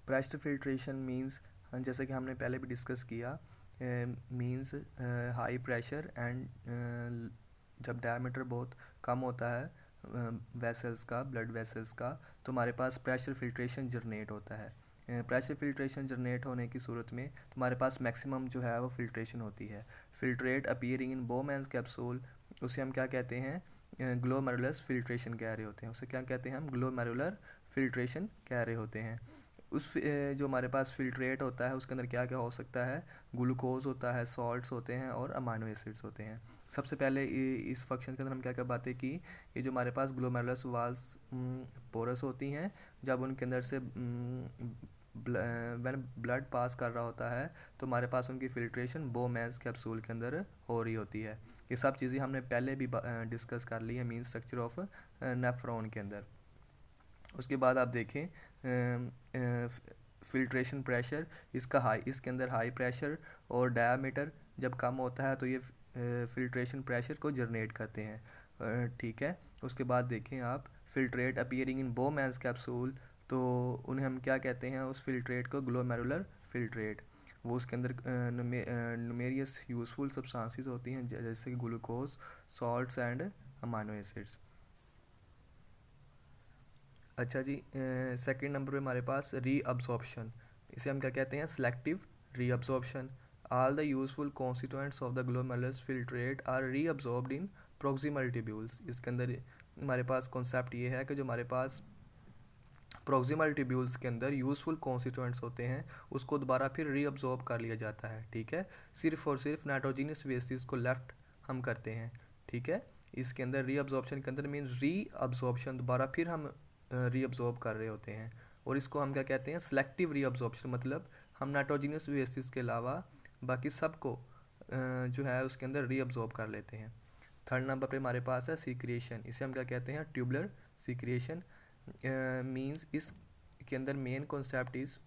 Pressure filtration means, जैसे कि हमने पहले भी डिस्कस किया, मींस हाई प्रेशर एंड जब डायमीटर बहुत कम होता है वेसल्स का, ब्लड वेसल्स का, तो हमारे पास प्रेशर फिल्ट्रेशन जनरेट होता है। प्रेशर फिल्ट्रेशन जनरेट होने की सूरत में तुम्हारे पास मैक्सिमम जो है वो फिल्ट्रेशन होती है। फिल्ट्रेट अपीयरिंग इन बोमैन्स कैप्सूल, उसे हम क्या कहते हैं, ग्लोमेरुलस फिल्ट्रेशन कह रहे होते हैं। उसे क्या कहते हैं हम, ग्लोमेरुलर फिल्ट्रेशन कह रहे होते हैं। जो हमारे पास फिल्ट्रेट होता है उसके अंदर क्या क्या हो सकता है, ग्लूकोज होता है, सॉल्ट्स होते हैं और अमाइनो एसिड्स होते हैं। सबसे पहले इस फंक्शन के अंदर हम क्या क्या बातें की, ये जो हमारे पास ग्लोमेरुलस वाल्स पोरस होती हैं, जब उनके अंदर से व्हेन ब्लड पास कर रहा होता है तो हमारे पास उनकी फिल्ट्रेशन बोमैन्स कैप्सूल के अंदर हो रही होती है। ये सब चीज़ें हमने पहले भी डिस्कस कर ली है मीन स्ट्रक्चर ऑफ नेफ्रॉन के अंदर। उसके बाद आप देखें फिल्ट्रेशन प्रेशर, इसके अंदर हाई प्रेशर और डायामीटर जब कम होता है तो ये फिल्ट्रेशन प्रेशर को जनरेट करते हैं। ठीक है। उसके बाद देखें आप फिल्ट्रेट अपीयरिंग इन बोमैन्स कैप्सूल, तो उन्हें हम क्या कहते हैं, उस फिल्ट्रेट को ग्लोमेरुलर फिल्ट्रेट। वो उसके अंदर न्यूमेरियस यूजफुल सब्सटेंसेस होती हैं जैसे कि glucose, salts and amino acids. अच्छा जी, सेकंड नंबर पे हमारे पास रीअब्जॉर्प्शन, इसे हम क्या कहते हैं, selective reabsorption. All the useful constituents of the glomerulus filtrate are reabsorbed in proximal tubules. इसके अंदर हमारे पास कॉन्सेप्ट ये है कि जो हमारे पास प्रोक्सिमल ट्यूब्यूल्स के अंदर यूजफुल कॉन्स्टिट्यूएंट्स होते हैं उसको दोबारा फिर रीअब्जॉर्ब कर लिया जाता है। ठीक है। सिर्फ और सिर्फ नाइट्रोजीनियस वेस्टेज को लेफ्ट हम करते हैं। ठीक है। इसके अंदर रीअब्जॉर्प्शन के अंदर मीन रीअब्जॉर्प्शन, दोबारा फिर हम रीअब्जॉर्ब कर रहे होते हैं, और इसको हम क्या कहते हैं, सेलेक्टिव रीअब्जॉर्प्शन। मतलब हम नाइट्रोजीनियस वेस्टेज के अलावा बाकी सबको जो है उसके अंदर रीअब्जॉर्ब कर लेते हैं। थर्ड नंबर पे हमारे पास है सीक्रिएशन, इसे हम क्या कहते हैं, ट्यूबुलर सीक्रिएशन। मींस इस के अंदर मेन कॉन्सेप्ट इस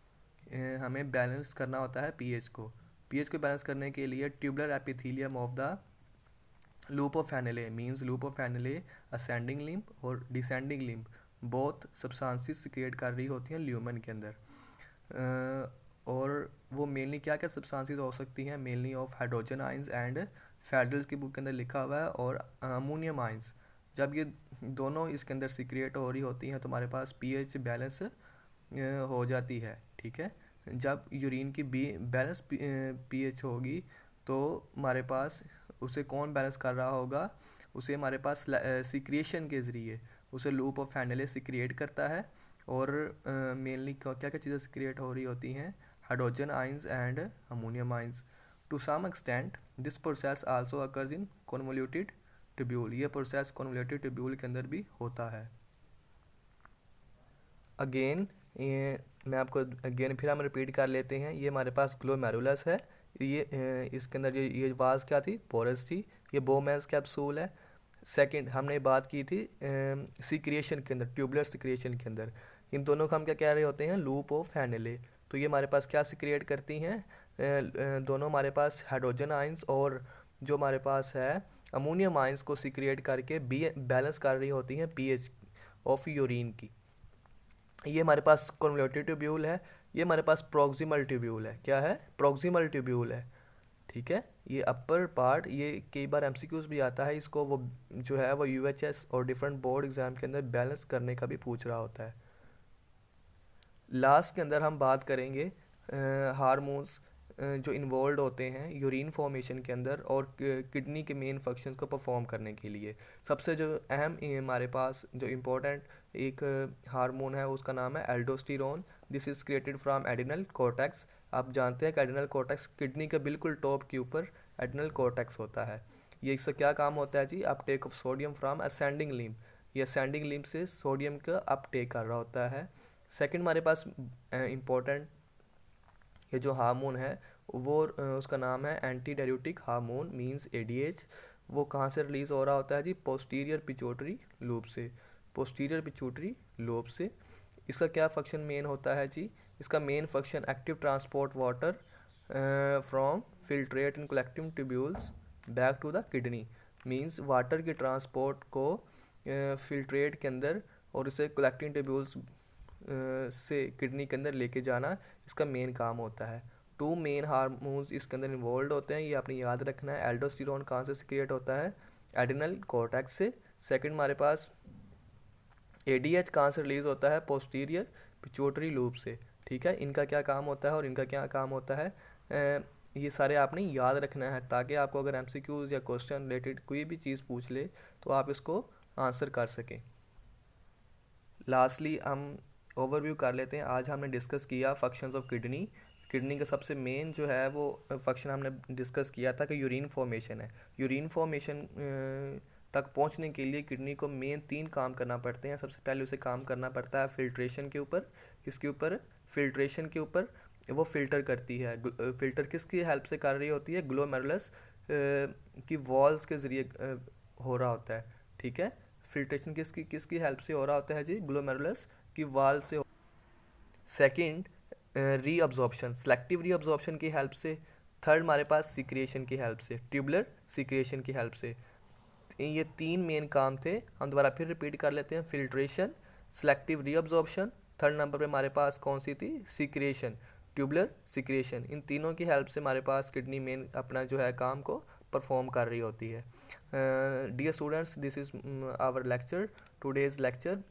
हमें बैलेंस करना होता है पीएच को बैलेंस करने के लिए tubular epithelium of the loop of Henle, means loop of Henle ascending limb और descending limb both substances create कर रही होती हैं ल्यूमन के अंदर। और वो मेनली क्या क्या सब्सटेंसेस हो सकती हैं, mainly of hydrogen ions and फेडरल्स की बुक के अंदर लिखा हुआ है, और अमोनियम आइंस। जब ये दोनों इसके अंदर सीक्रेट हो रही होती हैं तो हमारे पास पीएच बैलेंस हो जाती है। ठीक है। जब यूरिन की बैलेंस पीएच होगी तो हमारे पास उसे कौन बैलेंस कर रहा होगा, उसे हमारे पास सीक्रिएशन के ज़रिए उसे लूप ऑफ फैनेले सीक्रिएट करता है। और मेनली क्या क्या चीज़ें सीक्रिएट हो रही होती हैं, hydrogen ions and ammonium ions. To some extent this process also occurs in convoluted tubule, ये प्रोसेस कन्वोल्यूटेड ट्यूब्यूल के अंदर भी होता है। अगेन मैं आपको अगेन फिर हम रिपीट कर लेते हैं, ये हमारे पास ग्लोमेरुलस है, ये इसके अंदर ये वाज क्या थी, पोरस थी। ये बोमैन्स कैप्सूल है। सेकंड हमने बात की थी सीक्रिएशन के अंदर, ट्यूबुलर सीक्रिएशन के अंदर इन दोनों को हम क्या कह रहे होते हैं, लूप ऑफ फैनेले। तो ये हमारे पास क्या सीक्रिएट करती हैं, दोनों हमारे पास हाइड्रोजन आइंस और जो हमारे पास है अमोनियम आइंस को सीक्रिएट करके बैलेंस कर रही होती हैं पीएच ऑफ यूरिन की। ये हमारे पास कन्वोल्यूटेड ट्यूब्यूल है, ये हमारे पास प्रोक्सिमल ट्यूब्यूल है। क्या है, प्रोक्सिमल ट्यूब्यूल है। ठीक है। ये अपर पार्ट, ये कई बार एमसीक्यूज भी आता है, इसको वो जो है वो यूएचएस और डिफरेंट बोर्ड एग्जाम के अंदर बैलेंस करने का भी पूछ रहा होता है। लास्ट के अंदर हम बात करेंगे हार्मोन्स जो इन्वॉल्व होते हैं यूरिन फॉर्मेशन के अंदर और किडनी के मेन फंक्शंस को परफॉर्म करने के लिए। सबसे जो अहम हमारे पास जो इम्पोर्टेंट एक हार्मोन है उसका नाम है aldosterone. This is created from adrenal cortex. आप जानते हैं कि एडिनल कॉर्टेक्स किडनी के बिल्कुल टॉप के ऊपर एडिनल कॉर्टेक्स होता है। ये इसका क्या काम होता है जी, uptake of sodium from ascending limb, ये असेंडिंग लिम्ब से सोडियम का अपटेक कर रहा होता है। सेकंड हमारे पास इम्पोर्टेंट ये जो हार्मोन है वो उसका नाम है anti diuretic hormone means ADH. वो कहाँ से रिलीज़ हो रहा होता है जी, पोस्टीरियर पिट्यूटरी लोब से, पोस्टीरियर पिट्यूटरी लोब से। इसका क्या फंक्शन मेन होता है जी, इसका main function active transport water from filtrate in collecting tubules back to the kidney, means water के ट्रांसपोर्ट को फिल्ट्रेट के अंदर और इसे कलेक्टिंग ट्यूब्यूल्स से किडनी के अंदर लेके जाना इसका मेन काम होता है। 2 मेन हार्मोन्स इसके अंदर इन्वॉल्व होते हैं, ये आपने याद रखना है। एल्डोस्टेरोन कहाँ से सिक्रिएट होता है? एड्रिनल कॉर्टेक्स से। सेकंड हमारे पास ADH कहाँ से रिलीज होता है? पोस्टीरियर पिट्यूटरी लूप से। ठीक है, इनका क्या काम होता है और इनका क्या काम होता है, ये सारे आपने याद रखना है, ताकि आपको अगर MCQs या क्वेश्चन रिलेटेड कोई भी चीज़ पूछ ले तो आप इसको आंसर कर सकें। लास्टली हम ओवरव्यू कर लेते हैं। आज हमने डिस्कस किया फंक्शंस ऑफ किडनी। किडनी का सबसे मेन जो है वो फंक्शन हमने डिस्कस किया था कि यूरिन फॉर्मेशन है। यूरिन फॉर्मेशन तक पहुंचने के लिए किडनी को मेन 3 काम करना पड़ते हैं। सबसे पहले उसे काम करना पड़ता है फिल्ट्रेशन के ऊपर। किसके ऊपर? फिल्ट्रेशन के ऊपर। वो फिल्टर करती है। फिल्टर किसकी हेल्प से कर रही होती है? ग्लोमेरुलस की वॉल्स के ज़रिए हो रहा होता है। ठीक है, फिल्ट्रेशन किसकी किसकी हेल्प से हो रहा होता है जी? ग्लोमेरुलस की वॉल से। सेकंड, रीअब्जॉर्प्शन, सेलेक्टिव रीअब्जॉर्प्शन की हेल्प से। थर्ड हमारे पास सिक्रिएशन की हेल्प से, ट्यूबुलर सिक्रिएशन की हेल्प से। ये 3 मेन काम थे। हम दोबारा फिर रिपीट कर लेते हैं। Filtration, selective reabsorption, third number पे हमारे पास कौन सी थी? Secretion, tubular secretion. इन तीनों की हेल्प से हमारे पास किडनी मेन अपना जो है काम को परफॉर्म कर रही होती है। Dear students, this is our lecture, today's lecture.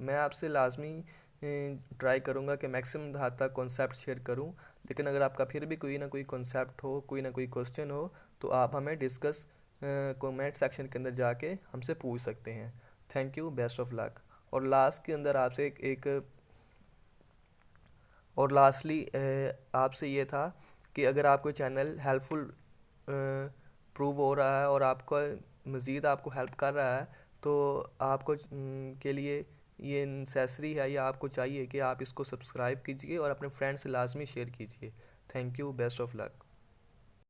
मैं आपसे लाजमी ट्राई करूँगा कि मैक्सिमम हद तक कॉन्सेप्ट शेयर करूँ, लेकिन अगर आपका फिर भी कोई ना कोई कॉन्सेप्ट हो, कोई ना कोई क्वेश्चन हो, तो आप हमें डिस्कस कमेंट सेक्शन के अंदर जाके हमसे पूछ सकते हैं। Thank you, best of luck. और लास्ट के अंदर आपसे और लास्टली आपसे ये था कि अगर आपको चैनल हेल्पफुल प्रूव हो रहा है और आपको मज़ीद आपको हेल्प कर रहा है, तो आपको के लिए ये नेसेसरी है या आपको चाहिए कि आप इसको सब्सक्राइब कीजिए और अपने फ्रेंड से लाजमी शेयर कीजिए। Thank you, best of luck.